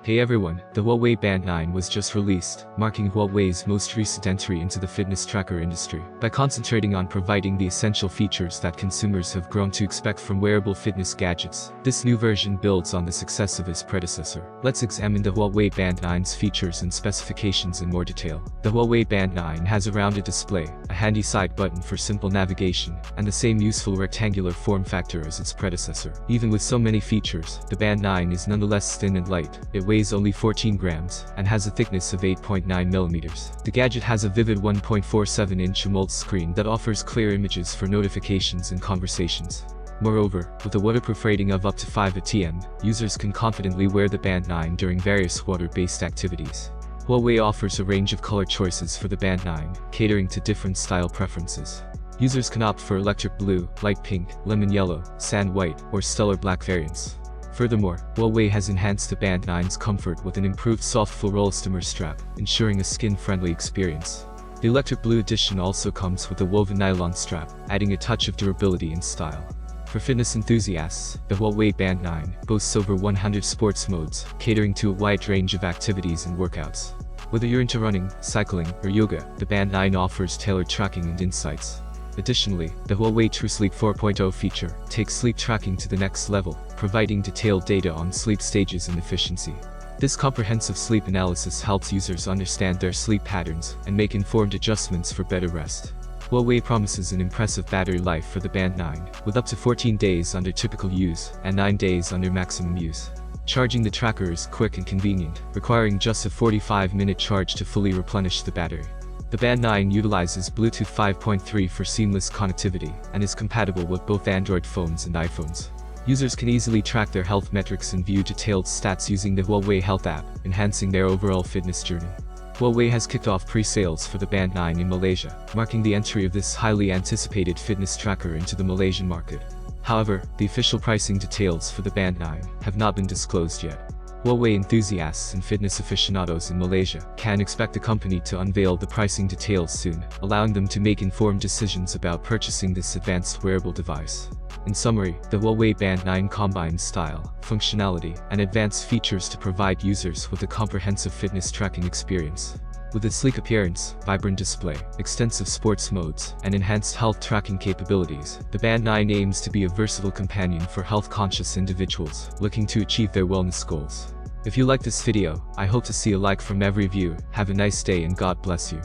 Hey everyone, the Huawei Band 9 was just released, marking Huawei's most recent entry into the fitness tracker industry. By concentrating on providing the essential features that consumers have grown to expect from wearable fitness gadgets, this new version builds on the success of its predecessor. Let's examine the Huawei Band 9's features and specifications in more detail. The Huawei Band 9 has a rounded display, a handy side button for simple navigation, and the same useful rectangular form factor as its predecessor. Even with so many features, the Band 9 is nonetheless thin and light. It weighs only 14 grams, and has a thickness of 8.9 millimeters. The gadget has a vivid 1.47-inch AMOLED screen that offers clear images for notifications and conversations. Moreover, with a waterproof rating of up to 5 ATM, users can confidently wear the Band 9 during various water-based activities. Huawei offers a range of color choices for the Band 9, catering to different style preferences. Users can opt for electric blue, light pink, lemon yellow, sand white, or stellar black variants. Furthermore, Huawei has enhanced the Band 9's comfort with an improved soft fluoroelastomer strap, ensuring a skin-friendly experience. The electric blue edition also comes with a woven nylon strap, adding a touch of durability and style. For fitness enthusiasts, the Huawei Band 9 boasts over 100 sports modes, catering to a wide range of activities and workouts. Whether you're into running, cycling, or yoga, the Band 9 offers tailored tracking and insights. Additionally, the Huawei TruSleep 4.0 feature takes sleep tracking to the next level, providing detailed data on sleep stages and efficiency. This comprehensive sleep analysis helps users understand their sleep patterns and make informed adjustments for better rest. Huawei promises an impressive battery life for the Band 9, with up to 14 days under typical use and 9 days under maximum use. Charging the tracker is quick and convenient, requiring just a 45-minute charge to fully replenish the battery. The Band 9 utilizes Bluetooth 5.3 for seamless connectivity and is compatible with both Android phones and iPhones. Users can easily track their health metrics and view detailed stats using the Huawei Health app, enhancing their overall fitness journey. Huawei has kicked off pre-sales for the Band 9 in Malaysia, marking the entry of this highly anticipated fitness tracker into the Malaysian market. However, the official pricing details for the Band 9 have not been disclosed yet. Huawei enthusiasts and fitness aficionados in Malaysia can expect the company to unveil the pricing details soon, allowing them to make informed decisions about purchasing this advanced wearable device. In summary, the Huawei Band 9 combines style, functionality, and advanced features to provide users with a comprehensive fitness tracking experience. With its sleek appearance, vibrant display, extensive sports modes, and enhanced health tracking capabilities, the Band 9 aims to be a versatile companion for health-conscious individuals looking to achieve their wellness goals. If you like this video, I hope to see a like from every viewer. Have a nice day and God bless you.